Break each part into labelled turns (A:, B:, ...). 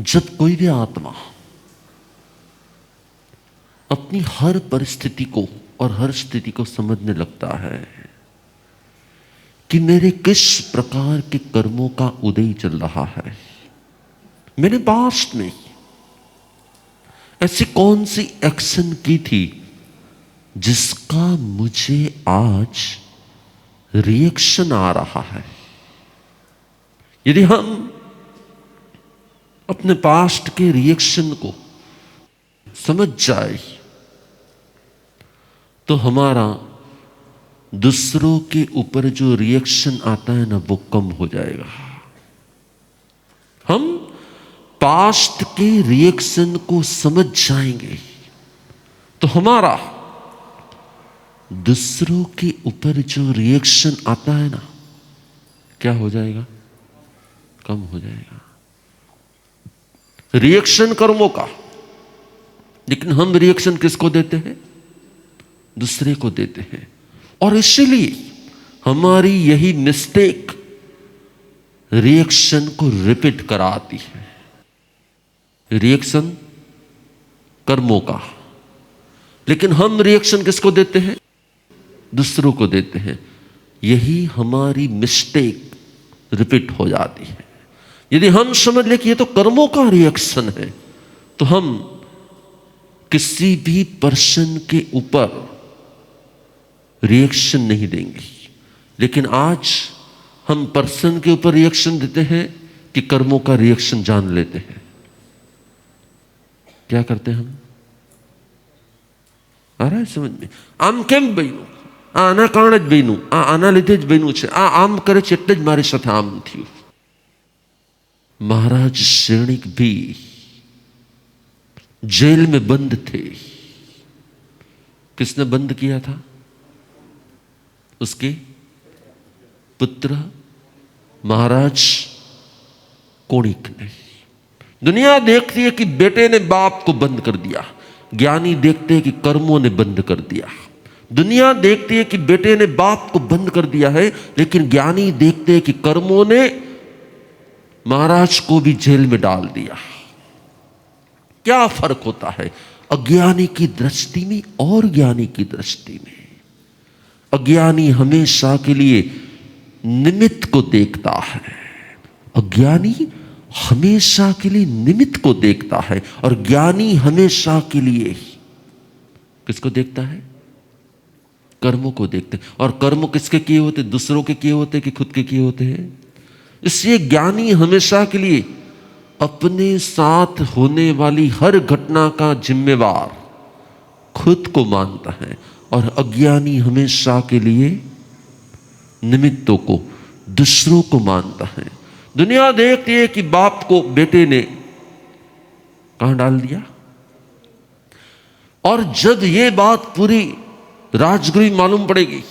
A: जब कोई भी आत्मा अपनी हर परिस्थिति को और हर स्थिति को समझने लगता है कि मेरे किस प्रकार के कर्मों का उदय चल रहा है, मैंने पास्ट में ऐसी कौन सी एक्शन की थी जिसका मुझे आज रिएक्शन आ रहा है। यदि हम अपने पास्ट के रिएक्शन को समझ जाए तो हमारा दूसरों के ऊपर जो रिएक्शन आता है ना, वो कम हो जाएगा। हम पास्ट के रिएक्शन को समझ जाएंगे तो हमारा दूसरों के ऊपर जो रिएक्शन आता है ना, क्या हो जाएगा? कम हो जाएगा। रिएक्शन कर्मों का, लेकिन हम रिएक्शन किसको देते हैं? दूसरे को देते हैं। और इसीलिए हमारी यही मिस्टेक रिएक्शन को रिपीट कराती है। रिएक्शन कर्मों का, लेकिन हम रिएक्शन किसको देते हैं? दूसरों को देते हैं। यही हमारी मिस्टेक रिपीट हो जाती है। यदि हम समझ लें कि ये तो कर्मों का रिएक्शन है, तो हम किसी भी पर्सन के ऊपर रिएक्शन नहीं देंगे। लेकिन आज हम पर्सन के ऊपर रिएक्शन देते हैं कि कर्मों का रिएक्शन जान लेते हैं। क्या करते हैं हम? आ रहा है समझ में? आम केम बन्યું? आना कारण ज बन्યું, आना લીધે જ બન્યું છે, આમ કરે છે એટલે જ મારી સાથે આમ થયું। महाराज श्रेणिक भी जेल में बंद थे। किसने बंद किया था? उसके पुत्र महाराज कोणिक ने। दुनिया देखती है कि बेटे ने बाप को बंद कर दिया, ज्ञानी देखते हैं कि कर्मों ने बंद कर दिया। दुनिया देखती है कि बेटे ने बाप को बंद कर दिया है, लेकिन ज्ञानी देखते हैं कि कर्मों ने महाराज को भी जेल में डाल दिया। क्या फर्क होता है अज्ञानी की दृष्टि में और ज्ञानी की दृष्टि में? अज्ञानी हमेशा के लिए निमित्त को देखता है। अज्ञानी हमेशा के लिए निमित्त को देखता है, और ज्ञानी हमेशा के लिए किसको देखता है? कर्मों को देखते हैं। और कर्म किसके किए होते? दूसरों के किए होते कि खुद के किए होते हैं? इसलिए ज्ञानी हमेशा के लिए अपने साथ होने वाली हर घटना का जिम्मेवार खुद को मानता है, और अज्ञानी हमेशा के लिए निमित्तों को, दूसरों को मानता है। दुनिया देखती है कि बाप को बेटे ने कहां डाल दिया, और जब यह बात पूरी राजगृह मालूम पड़ेगी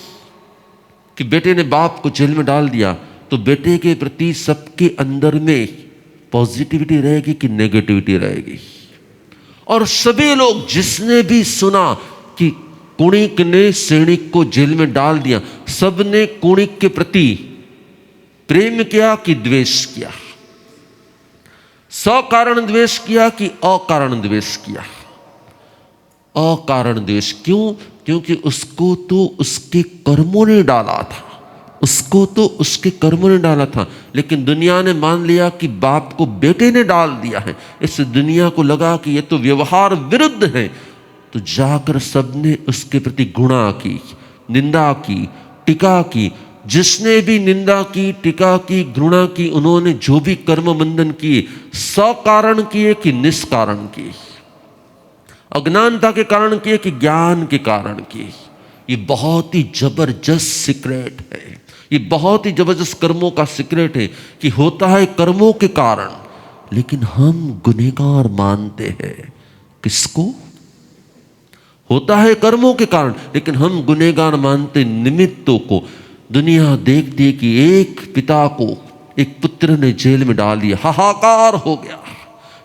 A: कि बेटे ने बाप को जेल में डाल दिया, तो बेटे के प्रति सबके अंदर में पॉजिटिविटी रहेगी कि नेगेटिविटी रहेगी? और सभी लोग, जिसने भी सुना कि कुणिक ने सैनिक को जेल में डाल दिया, सबने कुणिक के प्रति प्रेम किया कि द्वेष किया? सकारण द्वेष किया कि अकारण द्वेष किया? अकारण द्वेष। क्यों? क्योंकि उसको तो उसके कर्मों ने डाला था, उसको तो उसके कर्मों ने डाला था। लेकिन दुनिया ने मान लिया कि बाप को बेटे ने डाल दिया है। इस दुनिया को लगा कि ये तो व्यवहार विरुद्ध है, तो जाकर सबने उसके प्रति गुणा की, निंदा की, टीका की। जिसने भी निंदा की, टीका की, घृणा की, उन्होंने जो भी कर्म बंधन किए, सकारण किए कि निष्कारण किए? अज्ञानता के कारण किए कि ज्ञान के कारण किए? ये बहुत ही जबरदस्त सीक्रेट है। ये बहुत ही जबरदस्त कर्मों का सीक्रेट है कि होता है कर्मों के कारण, लेकिन हम गुनहगार मानते हैं किसको? होता है कर्मों के कारण, लेकिन हम गुनहगार मानते निमित्तों को। दुनिया देखती है कि एक पिता को एक पुत्र ने जेल में डाल दिया, हाहाकार हो गया,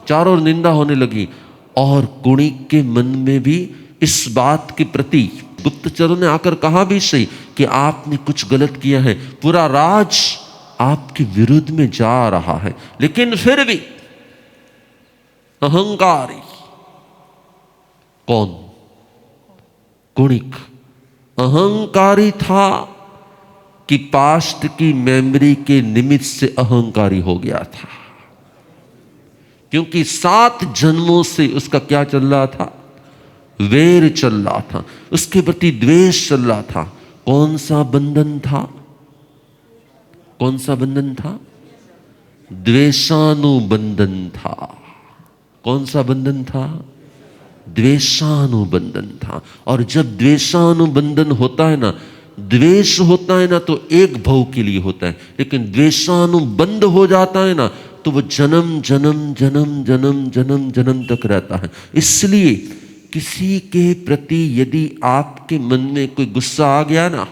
A: चारों ओर निंदा होने लगी। और कुणिक के मन में भी इस बात के प्रति गुप्तचरों ने आकर कहा भी सही कि आपने कुछ गलत किया है, पूरा राज आपके विरुद्ध में जा रहा है। लेकिन फिर भी अहंकारी। कौन? कुणिक। अहंकारी था कि पास्ट की मेमोरी के निमित्त से अहंकारी हो गया था, क्योंकि 7 जन्मों से उसका क्या चल रहा था? वैर चल रहा था, उसके प्रति द्वेष चल रहा था। कौन सा बंधन था? कौन सा बंधन था? द्वेषानुबंधन था। कौन सा बंधन था? द्वेषानुबंधन था। और जब द्वेषानुबंधन होता है ना, द्वेष होता है ना तो एक भव के लिए होता है, लेकिन द्वेषानुबंध हो जाता है ना तो वो जन्म जन्म जन्म जन्म जन्म जन्म तक रहता है। इसलिए किसी के प्रति यदि आपके मन में कोई गुस्सा आ गया ना,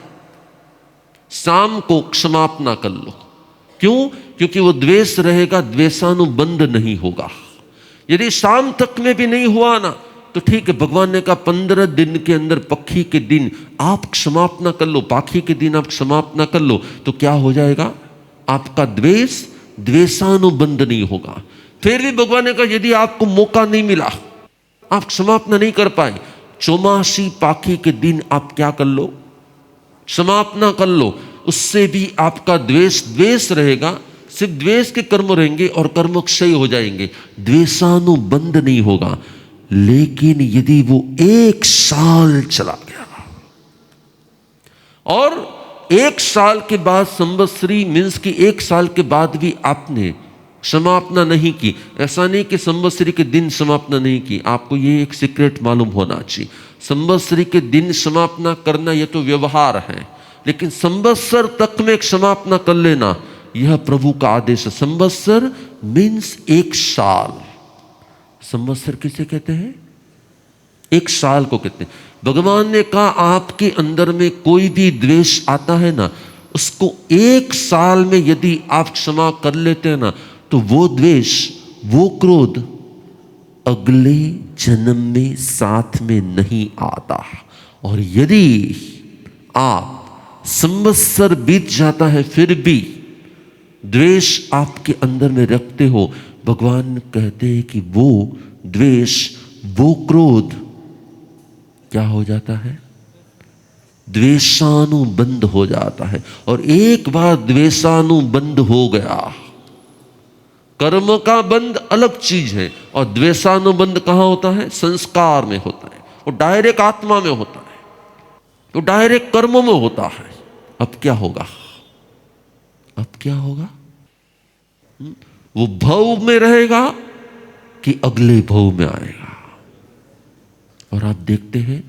A: शाम को क्षमापना कर लो। क्यों? क्योंकि वो द्वेष रहेगा, द्वेषानुबंध नहीं होगा। यदि शाम तक में भी नहीं हुआ ना तो ठीक है, भगवान ने कहा 15 दिन के अंदर, पक्षी के दिन आप क्षमापना कर लो, पाखी के दिन आप क्षमापना कर लो, तो क्या हो जाएगा? आपका द्वेष द्वेषानुबंध नहीं होगा। फिर भी भगवान ने कहा यदि आपको मौका नहीं मिला, आप क्षमापना नहीं कर पाए, चौमासी पाखी के दिन आप क्या कर लो? क्षमापना कर लो। उससे भी आपका द्वेष रहेगा, सिर्फ द्वेष के कर्म रहेंगे और कर्म क्षय हो जाएंगे, द्वेषानुबंध नहीं होगा। लेकिन यदि वो 1 साल चला गया और 1 साल के बाद संवत्सरी मीन्स कि 1 साल के बाद भी आपने क्षमापना नहीं की, ऐसा नहीं कि संवत्सरी के दिन क्षमापना नहीं की, आपको ये एक सीक्रेट मालूम होना चाहिए। संवत्सरी के दिन क्षमापना करना यह तो व्यवहार है, लेकिन संवत्सर तक में क्षमापना कर लेना यह प्रभु का आदेश है। संवत्सर मीन्स 1 साल। संवत्सर किसे कहते हैं? 1 साल को कहते हैं। भगवान ने कहा आपके अंदर में कोई भी द्वेष आता है ना, उसको 1 साल में यदि आप क्षमा कर लेते हैं ना तो वो द्वेष, वो क्रोध अगले जन्म में साथ में नहीं आता। और यदि आप संवत्सर बीत जाता है फिर भी द्वेष आपके अंदर में रखते हो, भगवान कहते हैं कि वो द्वेष, वो क्रोध क्या हो जाता है? द्वेषानुबंध हो जाता है। और एक बार द्वेषानुबंध हो गया, कर्म का बंध अलग चीज है और द्वेषानुबंध कहां होता है? संस्कार में होता है, वो डायरेक्ट आत्मा में होता है, वो डायरेक्ट कर्मों में होता है। अब क्या होगा? अब क्या होगा? वो भव में रहेगा कि अगले भव में आएगा? और आप देखते हैं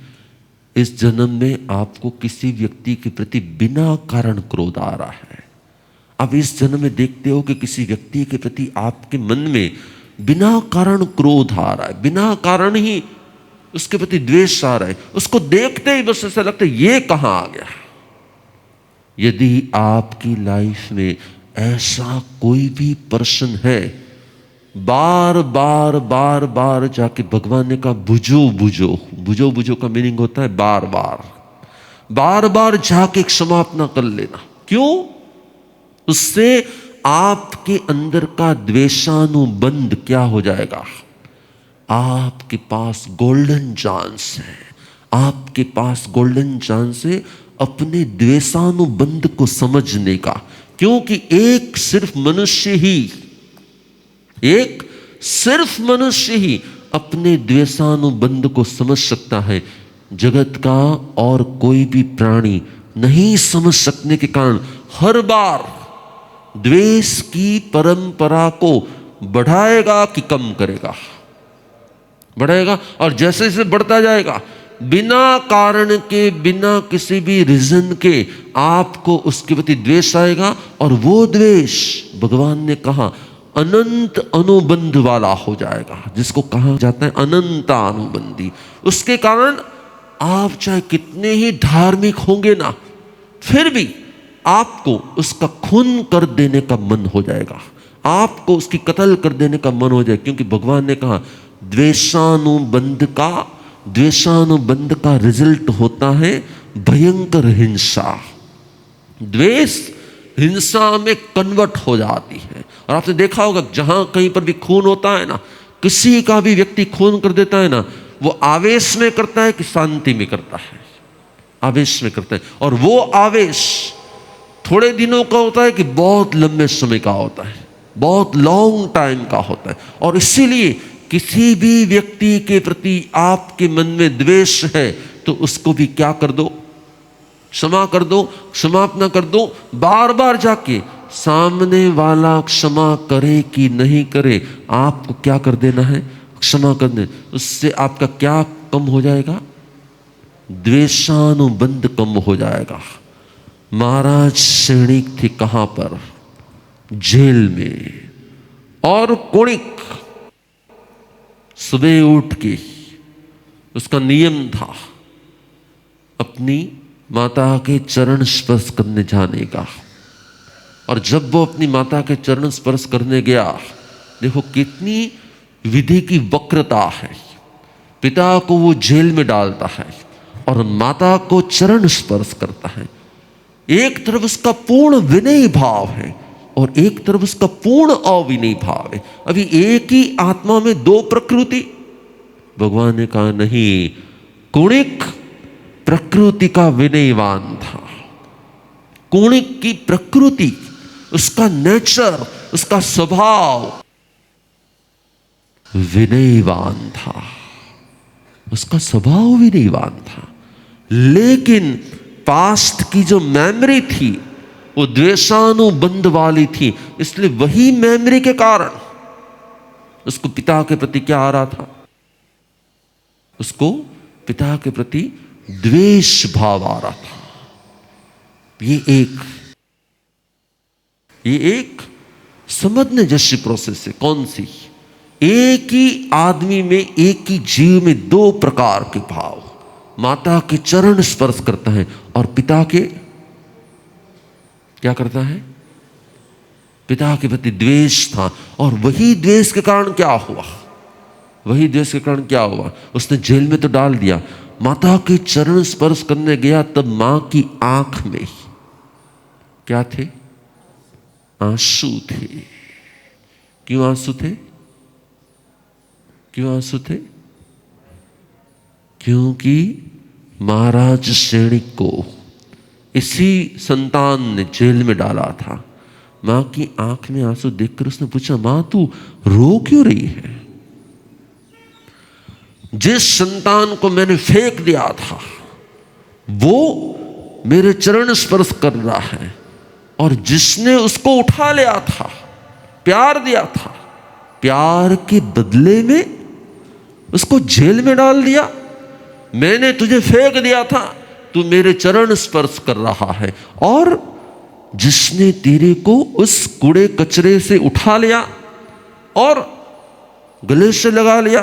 A: इस जन्म में आपको किसी व्यक्ति के प्रति बिना कारण क्रोध आ रहा है। आप इस जन्म में देखते हो कि किसी व्यक्ति के प्रति आपके मन में बिना कारण क्रोध आ रहा है, बिना कारण ही उसके प्रति द्वेष आ रहा है। उसको देखते ही बस ऐसा लगता है ये कहां आ गया। यदि आपकी लाइफ में ऐसा कोई भी पर्सन है, बार बार बार बार जाके भगवान ने कहा बुझो बुझो, बुझो बुझो का मीनिंग होता है बार बार, बार बार जाके क्षमापना कर लेना। क्यों? उससे आपके अंदर का द्वेषानुबंध क्या हो जाएगा? आपके पास गोल्डन चांस है, आपके पास गोल्डन चांस है अपने द्वेषानुबंध को समझने का। क्योंकि एक सिर्फ मनुष्य ही अपने द्वेषानुबंध को समझ सकता है। जगत का और कोई भी प्राणी नहीं समझ सकने के कारण हर बार द्वेष की परंपरा को बढ़ाएगा कि कम करेगा? बढ़ाएगा। और जैसे जैसे बढ़ता जाएगा, बिना कारण के, बिना किसी भी रीजन के आपको उसके प्रति द्वेष आएगा। और वो द्वेष भगवान ने कहा अनंत अनुबंध वाला हो जाएगा, जिसको कहा जाता है अनंतानुबंधी। उसके कारण आप चाहे कितने ही धार्मिक होंगे ना, फिर भी आपको उसका खून कर देने का मन हो जाएगा, आपको उसकी कत्ल कर देने का मन हो जाएगा। क्योंकि भगवान ने कहा द्वेषानुबंध का रिजल्ट होता है भयंकर हिंसा। द्वेष हिंसा में कन्वर्ट हो जाती है। और आपने देखा होगा जहां कहीं पर भी खून होता है ना, किसी का भी व्यक्ति खून कर देता है ना, वो आवेश में करता है कि शांति में करता है? आवेश में करता है। और वो आवेश थोड़े दिनों का होता है कि बहुत लंबे समय का होता है, बहुत लॉन्ग टाइम का होता है। और इसीलिए किसी भी व्यक्ति के प्रति आपके मन में द्वेष है तो उसको भी क्या कर दो, क्षमा कर दो, क्षमापना कर दो। बार बार जाके सामने वाला क्षमा करे कि नहीं करे, आपको क्या कर देना है, क्षमा कर दे। उससे आपका क्या कम हो जाएगा, द्वेषानुबंध कम हो जाएगा। महाराज सैनिक थे कहां पर, जेल में। और कुणिक सुबह उठ के उसका नियम था अपनी माता के चरण स्पर्श करने जाने का। और जब वो अपनी माता के चरण स्पर्श करने गया, देखो कितनी विधि की वक्रता है। पिता को वो जेल में डालता है और माता को चरण स्पर्श करता है। एक तरफ उसका पूर्ण विनय भाव है और एक तरफ उसका पूर्ण अविनय भाव है। अभी एक ही आत्मा में दो प्रकृति। भगवान ने कहा नहीं, कुणिक प्रकृति का विनयवान था। कुणिक की प्रकृति, उसका नेचर, उसका स्वभाव विनयवान था, उसका स्वभाव विनयवान था। लेकिन पास्ट की जो मेमोरी थी वो द्वेषानुबंध वाली थी, इसलिए वही मेमोरी के कारण उसको पिता के प्रति क्या आ रहा था, उसको पिता के प्रति द्वेष भाव आ रहा था। ये एक समझने जैसी प्रोसेस है। कौन सी? एक ही आदमी में, एक ही जीव में दो प्रकार के भाव। माता के चरण स्पर्श करता है और पिता के क्या करता है, पिता के प्रति द्वेष था। और वही द्वेष के कारण क्या हुआ, वही द्वेष के कारण क्या हुआ, उसने जेल में तो डाल दिया। माता के चरण स्पर्श करने गया तब मां की आंख में क्या थे, आंसू थे। क्यों आंसू थे, क्यों आंसू थे? क्योंकि महाराज सैनिक को इसी संतान ने जेल में डाला था। मां की आंख में आंसू देखकर उसने पूछा, मां तू रो क्यों रही है? जिस संतान को मैंने फेंक दिया था वो मेरे चरण स्पर्श कर रहा है, और जिसने उसको उठा लिया था, प्यार दिया था, प्यार के बदले में उसको जेल में डाल दिया। मैंने तुझे फेंक दिया था, तू मेरे चरण स्पर्श कर रहा है। और जिसने तेरे को उस कूड़े कचरे से उठा लिया और गले से लगा लिया,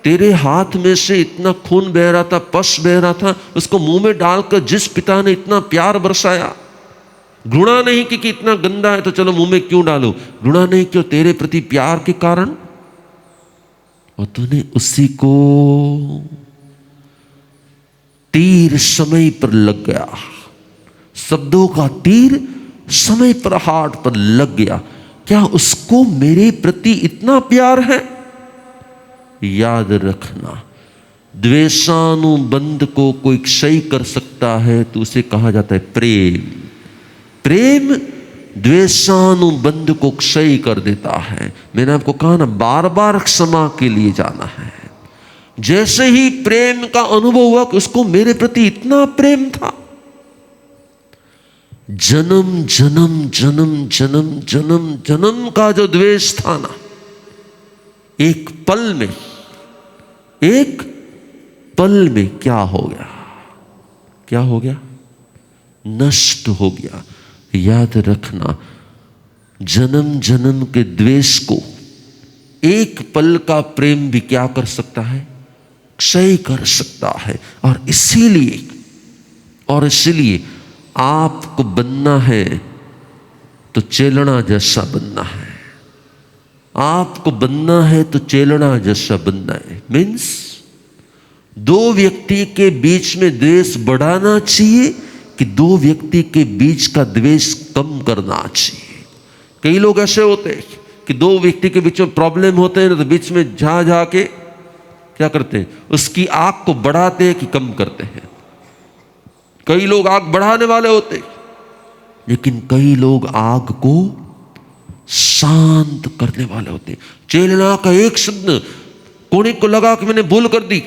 A: तेरे हाथ में से इतना खून बह रहा था, पस बह रहा था, उसको मुंह में डालकर जिस पिता ने इतना प्यार बरसाया, घृणा नहीं कि इतना गंदा है तो चलो मुंह में क्यों डालो, घृणा नहीं क्यों, तेरे प्रति प्यार के कारण, और तूने उसी को तीर समय पर लग गया। शब्दों का तीर समय पर हार्ट पर लग गया। क्या उसको मेरे प्रति इतना प्यार है? याद रखना, द्वेषानुबंध को कोई क्षय कर सकता है तो उसे कहा जाता है प्रेम। प्रेम द्वेषानुबंध को क्षय कर देता है। मैंने आपको कहा ना, बार बार क्षमा के लिए जाना है। जैसे ही प्रेम का अनुभव हुआ कि उसको मेरे प्रति इतना प्रेम था, जन्म जन्म जन्म जन्म जन्म जन्म का जो द्वेष था ना, एक पल में, एक पल में क्या हो गया, क्या हो गया, नष्ट हो गया। याद रखना, जन्म जन्म के द्वेष को एक पल का प्रेम भी क्या कर सकता है, क्षय कर सकता है। और इसीलिए आपको बनना है तो चेलना जैसा बनना है। आपको बनना है तो चेलना जैसा बनना है। मीन्स दो व्यक्ति के बीच में द्वेष बढ़ाना चाहिए कि दो व्यक्ति के बीच का द्वेष कम करना चाहिए। कई लोग ऐसे होते हैं कि कि दो व्यक्ति के बीच में प्रॉब्लम होते हैं ना, तो बीच में जा के क्या करते हैं, उसकी आग को बढ़ाते हैं कि कम करते हैं। कई लोग आग बढ़ाने वाले होते हैं, लेकिन कई लोग आग को शांत करने वाले होते हैं। चेलना का एक शब्द कोने को लगा कि मैंने भूल कर दी,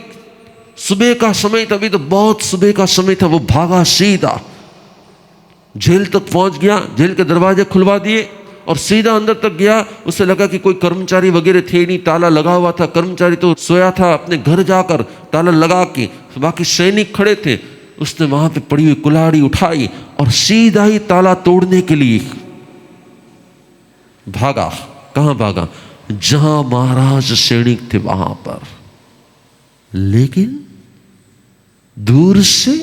A: सुबह का समय था, अभी तो बहुत सुबह का समय था, वो भागा सीधा जेल तक पहुंच गया, जेल के दरवाजे खुलवा दिए और सीधा अंदर तक गया। उसे लगा कि कोई कर्मचारी वगैरह थे नहीं, ताला लगा हुआ था, कर्मचारी तो सोया था, अपने घर जाकर ताला लगा के, बाकी सैनिक खड़े थे। उसने वहां पे पड़ी हुई कुल्हाड़ी उठाई और सीधा ही ताला तोड़ने के लिए भागा। कहां भागा? जहां महाराज सैनिक थे वहां पर। लेकिन दूर से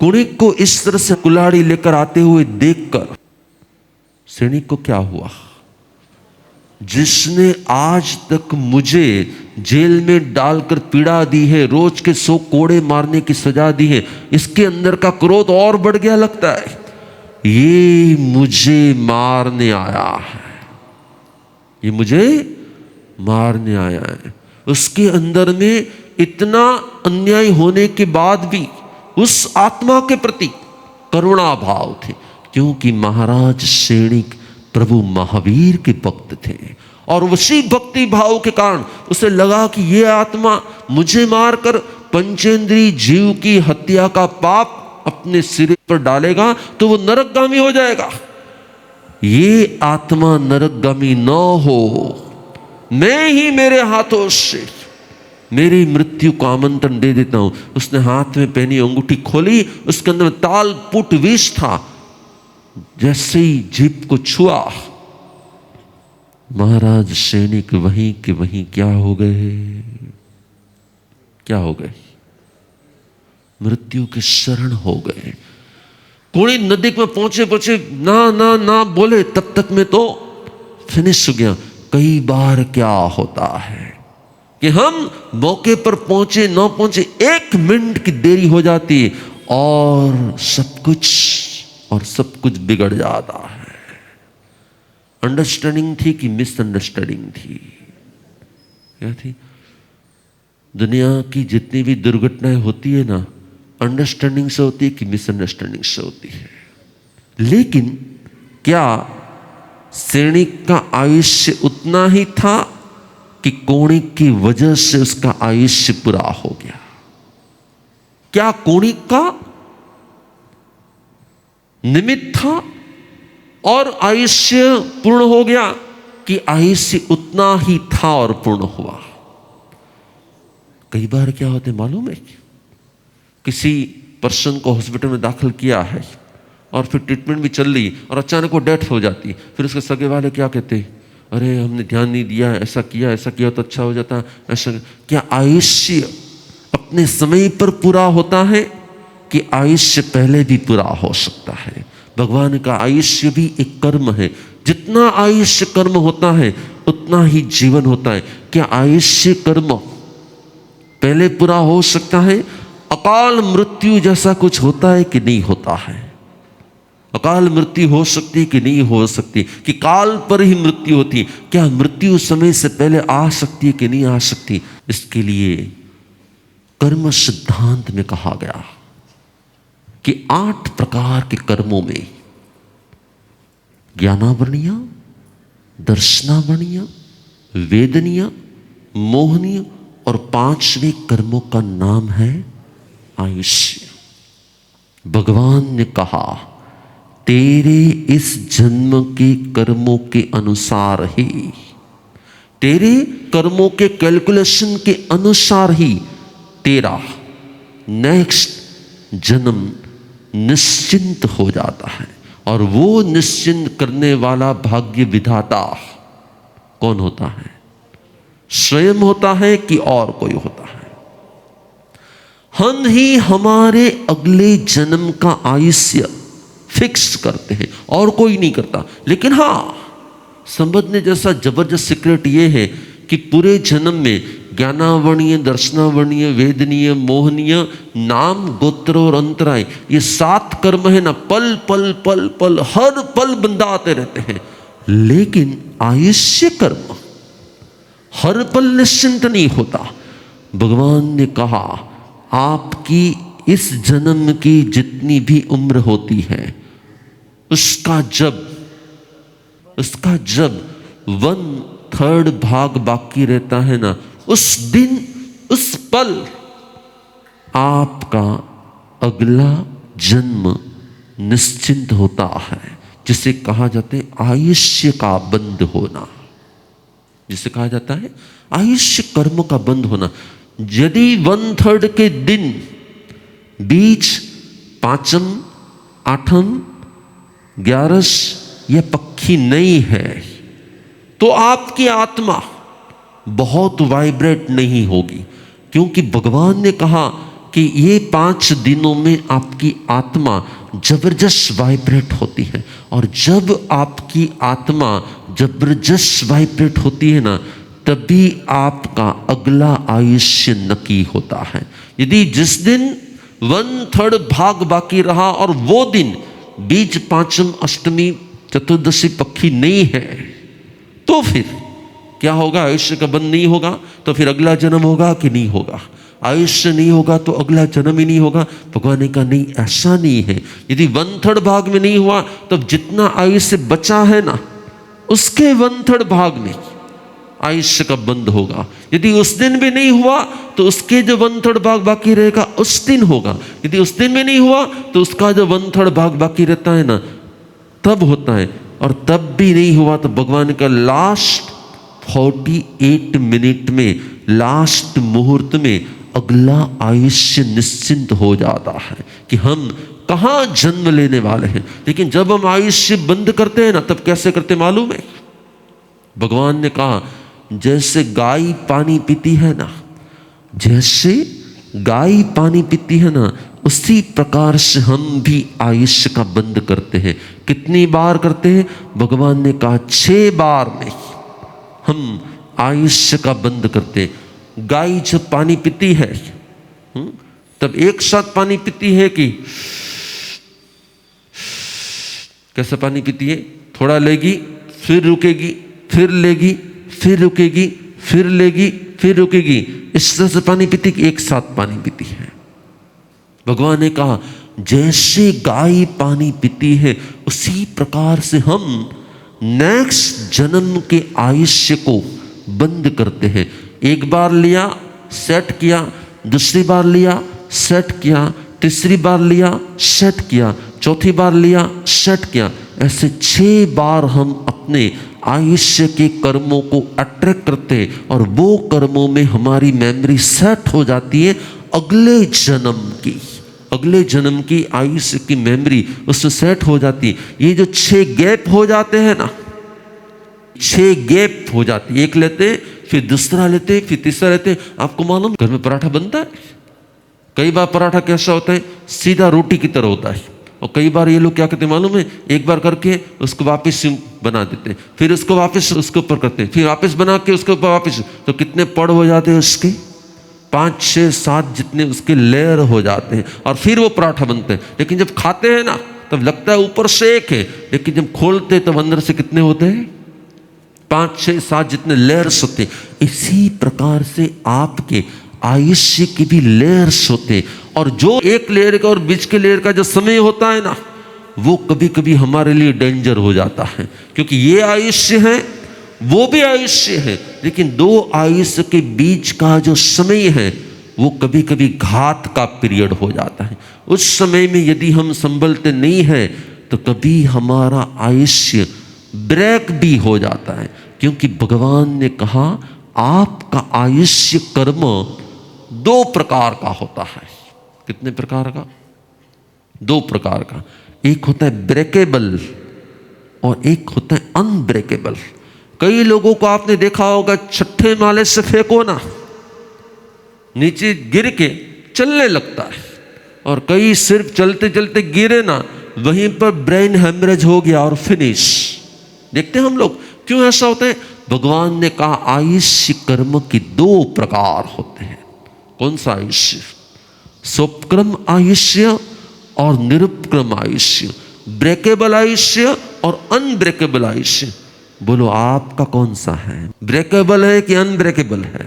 A: कुणिक को इस तरह से कुल्हाड़ी लेकर आते हुए देखकर सैनिक को क्या हुआ? जिसने आज तक मुझे जेल में डालकर पीड़ा दी है, रोज के 100 कोड़े मारने की सजा दी है, इसके अंदर का क्रोध और बढ़ गया लगता है। ये मुझे मारने आया है, ये मुझे मारने आया है। उसके अंदर में इतना अन्याय होने के बाद भी उस आत्मा के प्रति करुणा भाव थे, क्योंकि महाराज सैनिक प्रभु महावीर के भक्त थे। और उसी भक्ति भाव के कारण उसे लगा कि ये आत्मा मुझे मारकर पंचेंद्रिय जीव की हत्या का पाप अपने सिरे पर डालेगा तो वो नरकगामी हो जाएगा। ये आत्मा नरकगामी न हो, मैं ही मेरे हाथों से मेरी मृत्यु को आमंत्रण दे देता हूं। उसने हाथ में पहनी अंगूठी खोली, उसके अंदर ताल पुट विष था। जैसे ही जीभ को छुआ, महाराज सैनिक वहीं के वहीं क्या हो गए? क्या हो गए? मृत्यु के शरण हो गए। कोई नदी में पहुंचे ना ना ना बोले, तब तक में तो फिनिश हो गया। कई बार क्या होता है कि हम मौके पर पहुंचे ना पहुंचे, 1 मिनट की देरी हो जाती है और सब कुछ बिगड़ जाता है। अंडरस्टैंडिंग थी कि मिसअंडरस्टैंडिंग थी? क्या थी? दुनिया की जितनी भी दुर्घटनाएं होती है ना, अंडरस्टैंडिंग से होती है कि मिसअंडरस्टैंडिंग से होती है। लेकिन क्या सैनिक का आयुष्य उतना ही था कि कोणिक की वजह से उसका आयुष्य पूरा हो गया? क्या कोणिक का निमित्त था और आयुष्य पूर्ण हो गया, कि आयुष्य उतना ही था और पूर्ण हुआ? कई बार क्या होते मालूम है? किसी पर्सन को हॉस्पिटल में दाखिल किया है और फिर ट्रीटमेंट भी चल रही और अचानक वो डेथ हो जाती है। फिर उसके सगे वाले क्या कहते हैं? अरे हमने ध्यान नहीं दिया, ऐसा किया तो अच्छा हो जाता। ऐसा क्या आयुष्य अपने समय पर पूरा होता है कि आयुष्य पहले भी पूरा हो सकता है? भगवान का आयुष्य भी एक कर्म है। जितना आयुष्य कर्म होता है उतना ही जीवन होता है। क्या आयुष्य कर्म पहले पूरा हो सकता है? अकाल मृत्यु जैसा कुछ होता है कि नहीं होता है? अकाल मृत्यु हो सकती है कि नहीं हो सकती? कि काल पर ही मृत्यु होती है? क्या मृत्यु समय से पहले आ सकती है कि नहीं आ सकती? इसके लिए कर्म सिद्धांत में कहा गया कि 8 प्रकार के कर्मों में ज्ञानावरणीय, दर्शनावरणीय, वेदनीय, मोहनीय और 5वें कर्मों का नाम है आयुष्य। भगवान ने कहा तेरे इस जन्म के कर्मों के अनुसार ही, तेरे कर्मों के कैलकुलेशन के अनुसार ही तेरा नेक्स्ट जन्म निश्चिंत हो जाता है। और वो निश्चिंत करने वाला भाग्य विधाता कौन होता है? स्वयं होता है कि और कोई होता है? हम ही हमारे अगले जन्म का आयुष्य फिक्स करते हैं और कोई नहीं करता। लेकिन हाँ, समझने जैसा जबरदस्त सीक्रेट ये है कि पूरे जन्म में ज्ञानावरणीय, दर्शनावरणीय, वेदनीय, मोहनीय, नाम, गोत्र और अंतराय, ये 7 कर्म है ना, पल पल पल पल हर पल बंधाते रहते हैं। लेकिन आयुष्य कर्म हर पल निश्चिंत नहीं होता। भगवान ने कहा आपकी इस जन्म की जितनी भी उम्र होती है उसका जब 1/3 भाग बाकी रहता है ना, उस दिन उस पल आपका अगला जन्म निश्चिंत होता है, जिसे कहा जाता है आयुष्य का बंद होना, जिसे कहा जाता है आयुष्य कर्म का बंद होना। यदि 1/3 के दिन बीच 5म 8म 11स यह पक्षी नहीं है तो आपकी आत्मा बहुत वाइब्रेट नहीं होगी, क्योंकि भगवान ने कहा कि ये 5 दिनों में आपकी आत्मा जबरदस्त वाइब्रेट होती है। और जब आपकी आत्मा जबरदस्त वाइब्रेट होती है ना, तभी आपका अगला आयुष्य नक्की होता है। यदि जिस दिन 1/3 भाग बाकी रहा और वो दिन बीच 5म 8वीं चतुर्दशी पक्षी नहीं है, तो फिर क्या होगा? आयुष्य का बंध नहीं होगा तो फिर अगला जन्म होगा कि नहीं होगा? आयुष्य नहीं होगा तो अगला जन्म ही नहीं होगा। भगवान ने कहा नहीं, ऐसा नहीं है। यदि 1/3 भाग में नहीं हुआ तो जितना आयुष्य बचा है ना, उसके 1/3 भाग में आयुष्य का बंध होगा। यदि उस दिन भी नहीं हुआ तो उसके जो 1/3 भाग बाकी रहेगा उस दिन होगा। यदि उस दिन में नहीं हुआ तो उसका जो 1/3 भाग बाकी रहता है ना, तब होता है। और तब भी नहीं हुआ तो भगवान का लास्ट 48 मिनट में, लास्ट मुहूर्त में अगला आयुष्य निश्चिंत हो जाता है कि हम कहाँ जन्म लेने वाले हैं। लेकिन जब हम आयुष्य बंद करते हैं ना, तब कैसे करते मालूम है? भगवान ने कहा जैसे गाय पानी पीती है ना, जैसे गाय पानी पीती है ना, उसी प्रकार से हम भी आयुष्य का बंद करते हैं। कितनी बार करते हैं? भगवान ने कहा 6 बार में हम आयुष्य का बंद करते हैं। गाय जब पानी पीती है तब एक साथ पानी पीती है कि कैसा पानी पीती है? थोड़ा लेगी, फिर रुकेगी, फिर लेगी, फिर रुकेगी, फिर लेगी, फिर रुकेगी। इस तरह से पानी पीती कि एक साथ पानी पीती है। भगवान ने कहा जैसे गाय पानी पीती है उसी प्रकार से हम नेक्स्ट जन्म के आयुष्य को बंद करते हैं। एक बार लिया, सेट किया, दूसरी बार लिया, सेट किया, तीसरी बार लिया, सेट किया, चौथी बार लिया, सेट किया। ऐसे 6 बार हम अपने आयुष्य के कर्मों को अट्रैक्ट करते हैं और वो कर्मों में हमारी मेमोरी सेट हो जाती है अगले जन्म की आयुष्य की मेमोरी उसमें सेट हो जाती है। ये जो 6 गैप हो जाते हैं ना, 6 गैप हो जाती है। एक लेते, फिर दूसरा लेते, फिर तीसरा लेते। आपको मालूम घर में पराठा बनता है, कई बार पराठा कैसा होता है? सीधा रोटी की तरह होता है। और कई बार ये लोग क्या करते हैं मालूम है? एक बार करके उसको वापस बना देते हैं, फिर उसको वापस उसके ऊपर करते हैं, फिर वापस बना के उसके ऊपर वापस। तो कितने पड़ हो जाते हैं उसके? 5 6 7 जितने उसके लेयर हो जाते हैं और फिर वो पराठा बनते हैं। लेकिन जब खाते हैं ना तब लगता है ऊपर से एक है, लेकिन जब खोलते तब अंदर से कितने होते हैं? 5 6 7 जितने लेयर्स होते हैं। इसी प्रकार से आपके आयुष्य के भी लेयर्स होते हैं। और जो एक लेयर का और बीच के लेयर का जो समय होता है ना, वो कभी कभी हमारे लिए डेंजर हो जाता है, क्योंकि ये आयुष्य है, वो भी आयुष्य है, लेकिन 2 आयुष्य के बीच का जो समय है वो कभी कभी घात का पीरियड हो जाता है। उस समय में यदि हम संभलते नहीं हैं तो कभी हमारा आयुष्य ब्रेक भी हो जाता है। क्योंकि भगवान ने कहा आपका आयुष्य कर्म 2 प्रकार का होता है। कितने प्रकार का? 2 प्रकार का। एक होता है ब्रेकेबल और एक होता है अनब्रेकेबल। कई लोगों को आपने देखा होगा, 6ठे माले से फेंको ना, नीचे गिर के चलने लगता है, और कई सिर्फ चलते चलते गिरे ना, वहीं पर ब्रेन हेमरेज हो गया और फिनिश। देखते हैं हम लोग, क्यों ऐसा होता है? भगवान ने कहा आयुष्य कर्म की 2 प्रकार होते हैं। कौन सा आयुष्य? सोपक्रम आयुष्य और निरुपक्रम आयुष्य, ब्रेकेबल आयुष्य और अनब्रेकेबल आयुष्य। बोलो आपका कौन सा है? ब्रेकेबल है कि अनब्रेकेबल है?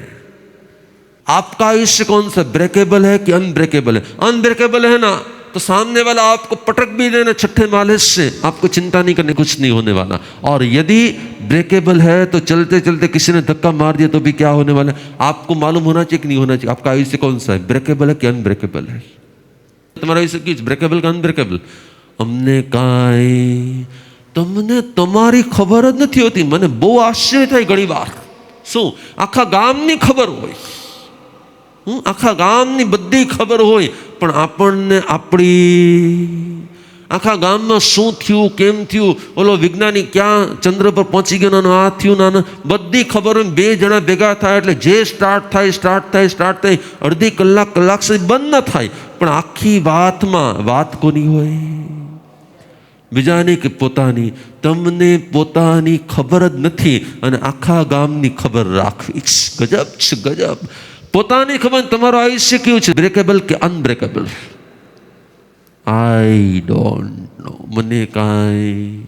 A: आपका आयुष्य कौन सा, ब्रेकेबल है कि अनब्रेकेबल है? अनब्रेकेबल है ना, तो सामने वाला आपको पटक भी देना छठे माले से, आपको चिंता नहीं करनी, कुछ नहीं होने वाला। और यदि ब्रेकेबल है तो चलते चलते किसी ने धक्का मार दिया तो भी क्या होने वाला है? आपको मालूम होना चाहिए कि नहीं होना चाहिए आपका आयुष्य कौन सा है, ब्रेकेबल है कि अनब्रेकेबल है? तुम्हारा आयुष्य किस ब्रेकेबल का अनब्रेकेबल? અમને કાંઈ તમને તમારી ખબર જ નથી હોતી। મને બહુ આશ્ચર્ય થાય ઘણી વાર, શું આખા ગામની ખબર હોય, આખા ગામની બધી ખબર હોય, પણ આપણને આપણી આખા ગામમાં શું થયું, કેમ થયું, ઓલો વિજ્ઞાની ક્યાં ચંદ્ર પર પહોંચી ગયો, આ થયું ના, બધી ખબર હોય। બે જણા ભેગા થાય એટલે જે સ્ટાર્ટ થાય અડધી કલાક સુધી બંધ ન થાય, પણ આખી વાતમાં વાત કોની હોય? બીજાની કે પોતાની? તમને પોતાની ખબર જ નથી અને આખા ગામની ખબર રાખવી છે। ગજબ છે, ગજબ। પોતાની ખબર તમારું આયુષ્ય કેવું છે, બ્રેકેબલ કે અનબ્રેકેબલ? I don't know. મને કાંઈ